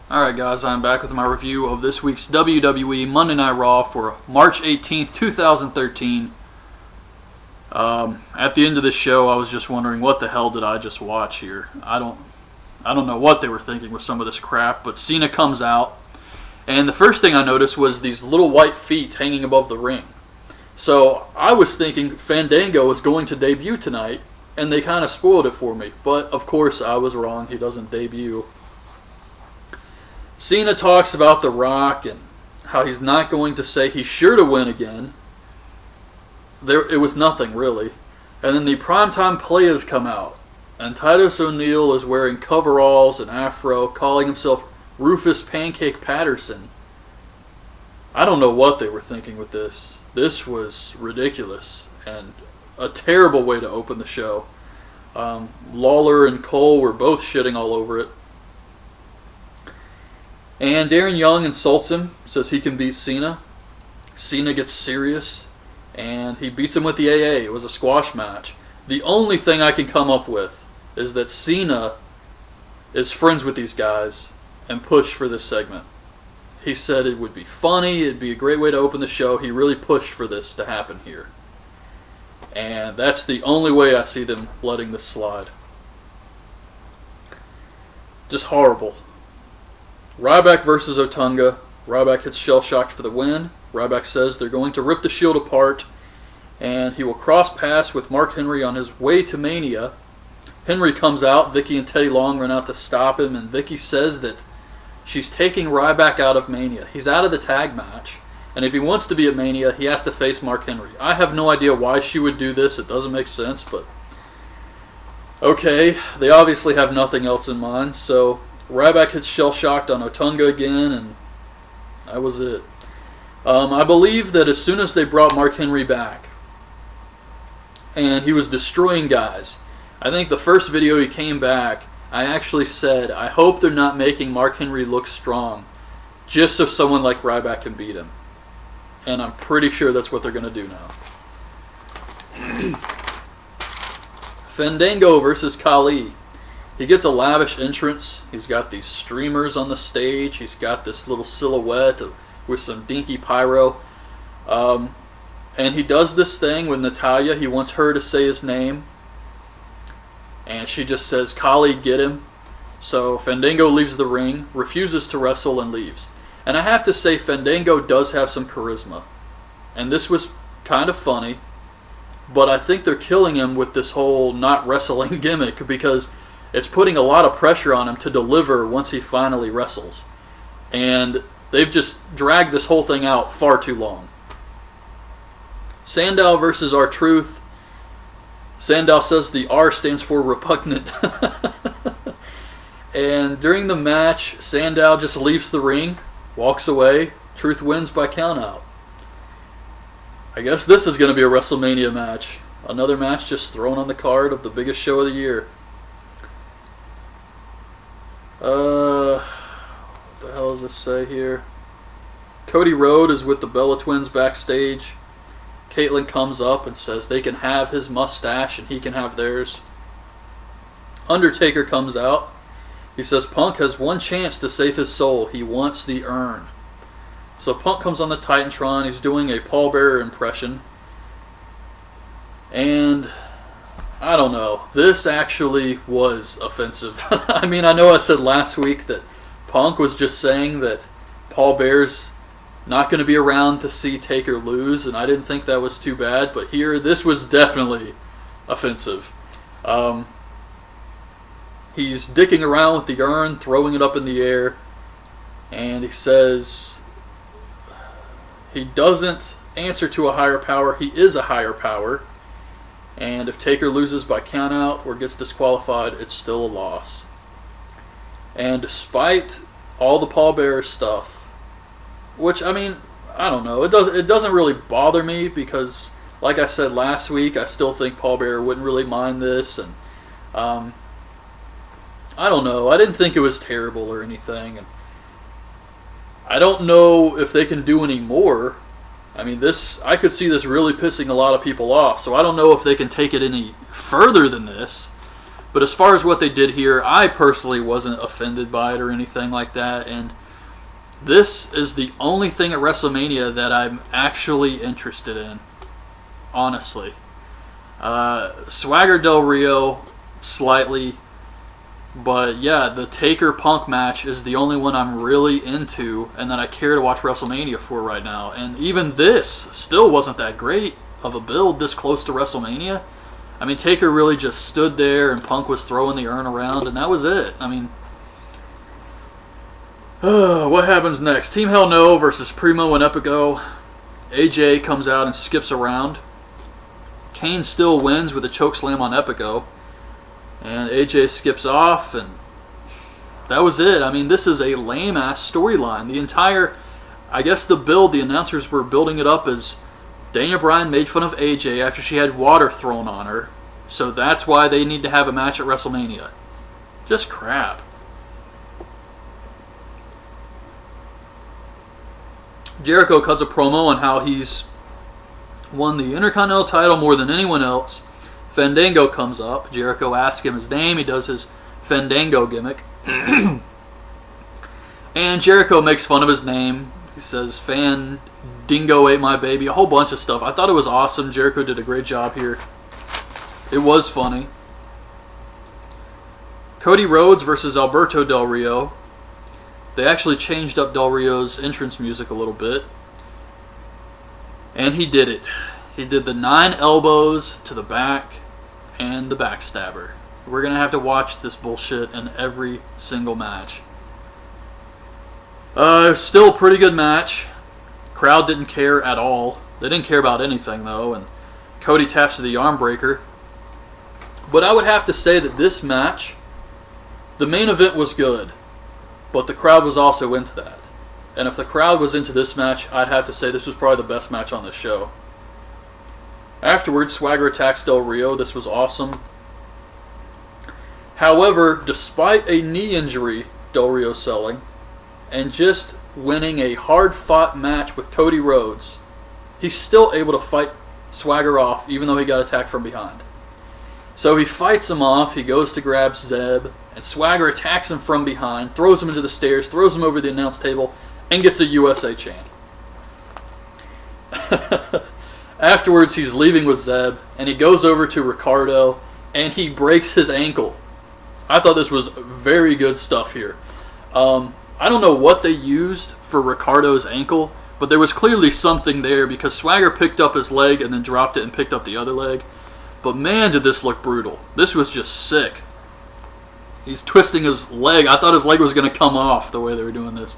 Alright guys, I'm back with my review of this week's WWE Monday Night Raw for March 18th, 2013. At the end of this show, I was just wondering, what the hell did I just watch here? I don't know what they were thinking with some of this crap, but Cena comes out, and the first thing I noticed was these little white feet hanging above the ring. So I was thinking Fandango was going to debut tonight, and they kind of spoiled it for me. But of course I was wrong, he doesn't debut. Cena talks about The Rock and how he's not going to say he's sure to win again. It was nothing, really. And then the Primetime Players come out, and Titus O'Neil is wearing coveralls and afro, calling himself Rufus Pancake Patterson. I don't know what they were thinking with this. This was ridiculous, and a terrible way to open the show. Lawler and Cole were both shitting all over it. And Darren Young insults him, says he can beat Cena. Cena gets serious, and he beats him with the AA. It was a squash match. The only thing I can come up with is that Cena is friends with these guys and pushed for this segment. He said it would be funny, it'd be a great way to open the show. He really pushed for this to happen here. And that's the only way I see them letting this slide. Just horrible. Ryback versus Otunga. Ryback hits shell-shocked for the win. Ryback says they're going to rip the Shield apart, and he will cross paths with Mark Henry on his way to Mania. Henry comes out. Vicky and Teddy Long run out to stop him, and Vicky says that she's taking Ryback out of Mania. He's out of the tag match, and if he wants to be at Mania, he has to face Mark Henry. I have no idea why she would do this. It doesn't make sense, but okay. They obviously have nothing else in mind, so Ryback hits shell-shocked on Otunga again, and that was it. I believe that as soon as they brought Mark Henry back, and he was destroying guys, I think the first video he came back, I actually said, I hope they're not making Mark Henry look strong, just so someone like Ryback can beat him. And I'm pretty sure that's what they're going to do now. Fandango versus Khali. He gets a lavish entrance. He's got these streamers on the stage. He's got this little silhouette with some dinky pyro. And he does this thing with Natalya. He wants her to say his name. And she just says, Khali, get him. So Fandango leaves the ring, refuses to wrestle, and leaves. And I have to say, Fandango does have some charisma. And this was kind of funny. But I think they're killing him with this whole not wrestling gimmick, because it's putting a lot of pressure on him to deliver once he finally wrestles. And they've just dragged this whole thing out far too long. Sandow versus R-Truth. Sandow says the R stands for repugnant. And during the match, Sandow just leaves the ring, walks away. Truth wins by countout. I guess this is going to be a WrestleMania match. Another match just thrown on the card of the biggest show of the year. What the hell does this say here? Cody Rhodes is with the Bella Twins backstage. Caitlyn comes up and says they can have his mustache and he can have theirs. Undertaker comes out. He says Punk has one chance to save his soul. He wants the urn. So Punk comes on the Titantron. He's doing a Paul Bearer impression. And I don't know. This actually was offensive. I mean, I know I said last week that Punk was just saying that Paul Bear's not going to be around to see Taker lose, and I didn't think that was too bad, but here, this was definitely offensive. He's dicking around with the urn, throwing it up in the air, and he says he doesn't answer to a higher power. He is a higher power. And if Taker loses by countout or gets disqualified, it's still a loss. And despite all the Paul Bearer stuff, which, I mean, I don't know, it doesn't really bother me because, like I said last week, I still think Paul Bearer wouldn't really mind this. And I don't know, I didn't think it was terrible or anything. And I don't know if they can do any more. I mean, I could see this really pissing a lot of people off, so I don't know if they can take it any further than this. But as far as what they did here, I personally wasn't offended by it or anything like that. And this is the only thing at WrestleMania that I'm actually interested in, honestly. Swagger Del Rio, slightly. But yeah, the Taker Punk match is the only one I'm really into and that I care to watch WrestleMania for right now. And even this still wasn't that great of a build this close to WrestleMania. I mean, Taker really just stood there and Punk was throwing the urn around and that was it. I mean, what happens next? Team Hell No versus Primo and Epico. AJ comes out and skips around. Kane still wins with a chokeslam on Epico. And AJ skips off, and that was it. I mean, this is a lame-ass storyline. The entire, I guess the build, the announcers were building it up as Daniel Bryan made fun of AJ after she had water thrown on her. So that's why they need to have a match at WrestleMania. Just crap. Jericho cuts a promo on how he's won the Intercontinental title more than anyone else. Fandango comes up. Jericho asks him his name. He does his Fandango gimmick. And Jericho makes fun of his name. He says, Fandango ate my baby. A whole bunch of stuff. I thought it was awesome. Jericho did a great job here. It was funny. Cody Rhodes versus Alberto Del Rio. They actually changed up Del Rio's entrance music a little bit. And he did it. He did the 9 elbows to the back and the backstabber. We're going to have to watch this bullshit in every single match. Still a pretty good match. Crowd didn't care at all. They didn't care about anything, though. And Cody taps to the arm breaker. But I would have to say that this match, the main event was good. But the crowd was also into that. And if the crowd was into this match, I'd have to say this was probably the best match on the show. Afterwards, Swagger attacks Del Rio. This was awesome. However, despite a knee injury Del Rio selling, and just winning a hard-fought match with Cody Rhodes, he's still able to fight Swagger off, even though he got attacked from behind. So he fights him off, he goes to grab Zeb, and Swagger attacks him from behind, throws him into the stairs, throws him over the announce table, and gets a USA chant. Afterwards, he's leaving with Zeb, and he goes over to Ricardo, and he breaks his ankle. I thought this was very good stuff here. I don't know what they used for Ricardo's ankle, but there was clearly something there because Swagger picked up his leg and then dropped it and picked up the other leg. But man, did this look brutal. This was just sick. He's twisting his leg. I thought his leg was going to come off the way they were doing this.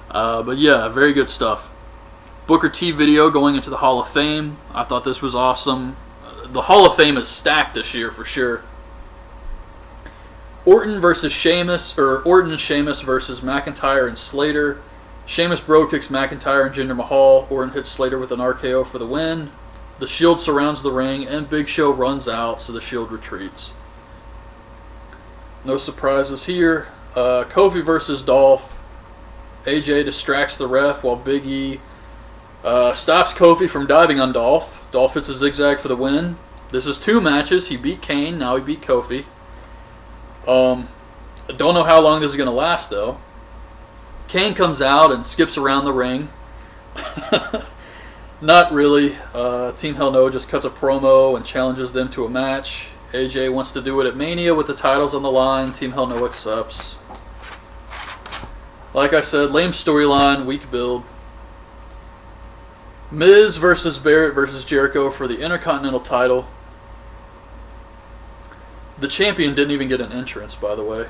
But yeah, very good stuff. Booker T video going into the Hall of Fame. I thought this was awesome. The Hall of Fame is stacked this year for sure. Orton versus Sheamus, or Orton and Sheamus versus McIntyre and Slater. Sheamus bro kicks McIntyre and Jinder Mahal. Orton hits Slater with an RKO for the win. The Shield surrounds the ring, and Big Show runs out, so the Shield retreats. No surprises here. Kofi versus Dolph. AJ distracts the ref while Big E stops Kofi from diving on Dolph. Dolph hits a zigzag for the win. This is 2 matches. He beat Kane, now he beat Kofi. I don't know how long this is going to last, though. Kane comes out and skips around the ring. Not really. Team Hell No just cuts a promo and challenges them to a match. AJ wants to do it at Mania with the titles on the line. Team Hell No accepts. Like I said, lame storyline, weak build. Miz versus Barrett versus Jericho for the Intercontinental title. The champion didn't even get an entrance, by the way.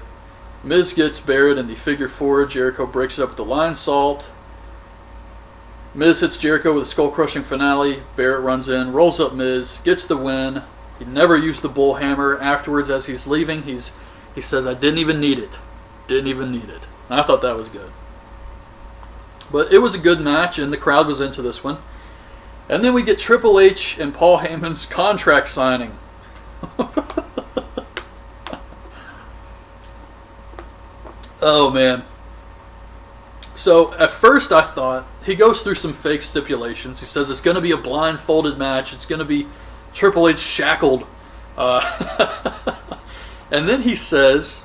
Miz gets Barrett in the figure 4. Jericho breaks it up with the line salt. Miz hits Jericho with a skull-crushing finale. Barrett runs in, rolls up Miz, gets the win. He never used the bull hammer. Afterwards, as he's leaving, he says, I didn't even need it. Didn't even need it. And I thought that was good. But it was a good match, and the crowd was into this one. And then we get Triple H and Paul Heyman's contract signing. Oh, man. So, at first I thought, he goes through some fake stipulations. He says it's going to be a blindfolded match. It's going to be Triple H shackled. And then he says,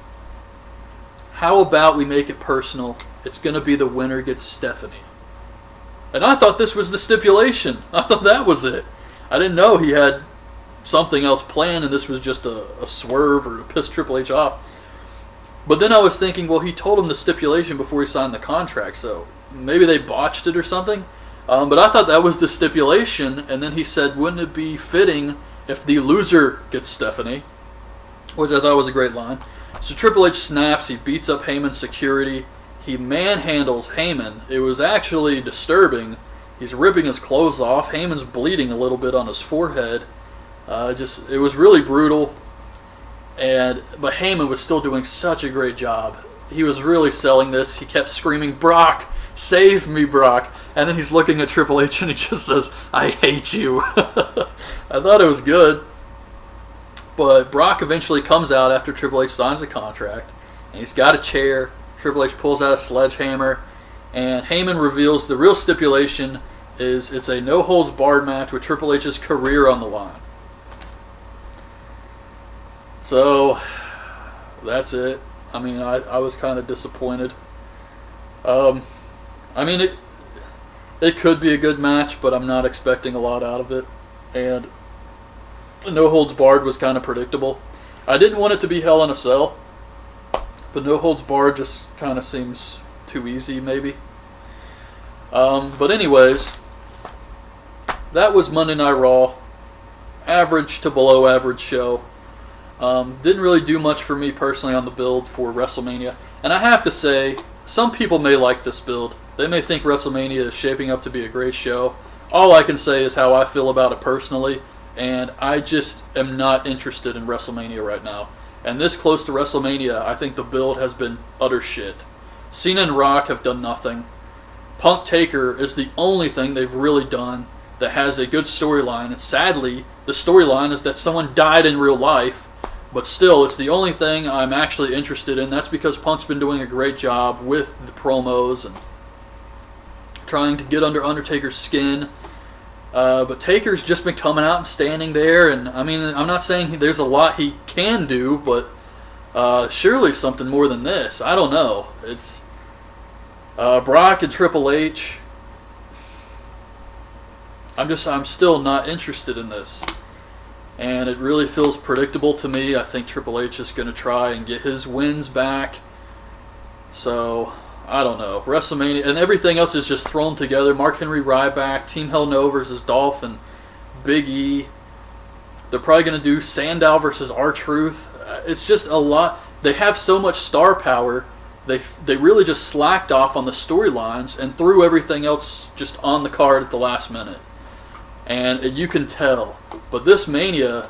how about we make it personal? It's going to be the winner gets Stephanie. And I thought this was the stipulation. I thought that was it. I didn't know he had something else planned and this was just a swerve or to piss Triple H off. But then I was thinking, well, he told him the stipulation before he signed the contract, so maybe they botched it or something. But I thought that was the stipulation, and then he said, wouldn't it be fitting if the loser gets Stephanie? Which I thought was a great line. So Triple H snaps, he beats up Heyman's security, he manhandles Heyman. It was actually disturbing. He's ripping his clothes off, Heyman's bleeding a little bit on his forehead. It was really brutal. But Heyman was still doing such a great job. He was really selling this. He kept screaming, Brock, save me, Brock. And then he's looking at Triple H and he just says, I hate you. I thought it was good. But Brock eventually comes out after Triple H signs the contract. And he's got a chair. Triple H pulls out a sledgehammer. And Heyman reveals the real stipulation is it's a no-holds-barred match with Triple H's career on the line. So, that's it. I mean, I was kind of disappointed. I mean, it could be a good match, but I'm not expecting a lot out of it. And No Holds Barred was kind of predictable. I didn't want it to be Hell in a Cell, but No Holds Barred just kind of seems too easy, maybe. But anyways, that was Monday Night Raw. Average to below average show. Didn't really do much for me personally on the build for WrestleMania. And I have to say, some people may like this build. They may think WrestleMania is shaping up to be a great show. All I can say is how I feel about it personally. And I just am not interested in WrestleMania right now. And this close to WrestleMania, I think the build has been utter shit. Cena and Rock have done nothing. Punk Taker is the only thing they've really done that has a good storyline. And sadly, the storyline is that someone died in real life. But still, it's the only thing I'm actually interested in. That's because Punk's been doing a great job with the promos and trying to get under Undertaker's skin. But Taker's just been coming out and standing there. And I mean, I'm not saying there's a lot he can do, but surely something more than this. I don't know. It's Brock and Triple H. I'm still not interested in this. And it really feels predictable to me. I think Triple H is going to try and get his wins back. So, I don't know. WrestleMania, and everything else is just thrown together. Mark Henry Ryback, Team Hell No versus Dolph and Big E. They're probably going to do Sandow versus R-Truth. It's just a lot. They have so much star power. They really just slacked off on the storylines and threw everything else just on the card at the last minute. And you can tell. But this Mania,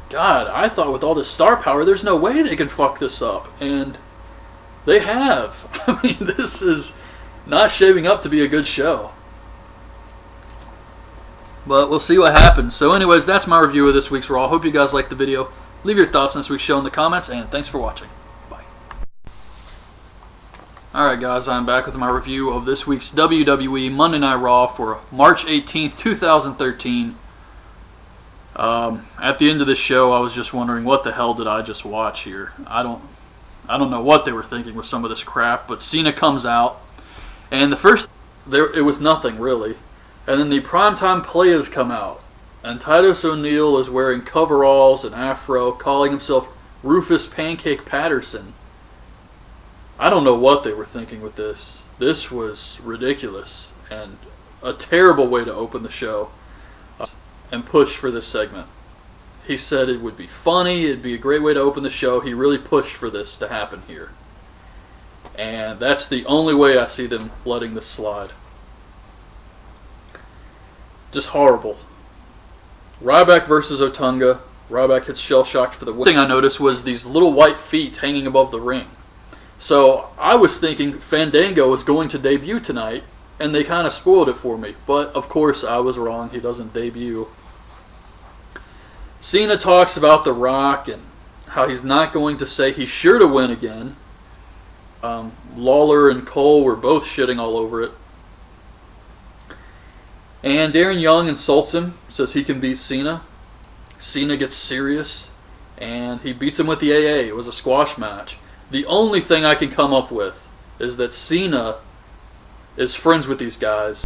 God, I thought with all this star power, there's no way they can fuck this up. And they have. I mean, this is not shaping up to be a good show. But we'll see what happens. So anyways, that's my review of this week's Raw. Hope you guys liked the video. Leave your thoughts on this week's show in the comments, and thanks for watching. Bye. Alright guys, I'm back with my review of this week's WWE Monday Night Raw for March 18th, 2013. At the end of this show, I was just wondering, what the hell did I just watch here? I don't know what they were thinking with some of this crap, but Cena comes out, and it was nothing really. And then the Primetime Players come out, and Titus O'Neil is wearing coveralls and afro, calling himself Rufus Pancake Patterson. I don't know what they were thinking with this. This was ridiculous and a terrible way to open the show and push for this segment. He said it would be funny, it'd be a great way to open the show. He really pushed for this to happen here. And that's the only way I see them letting this slide. Just horrible. Ryback versus Otunga. Ryback gets shell-shocked for the win. The thing I noticed was these little white feet hanging above the ring. So I was thinking Fandango was going to debut tonight, and they kind of spoiled it for me. But of course I was wrong. He doesn't debut. Cena talks about The Rock and how he's not going to say he's sure to win again. Lawler and Cole were both shitting all over it. And Darren Young insults him, says he can beat Cena. Cena gets serious, and he beats him with the AA. It was a squash match. The only thing I can come up with is that Cena is friends with these guys,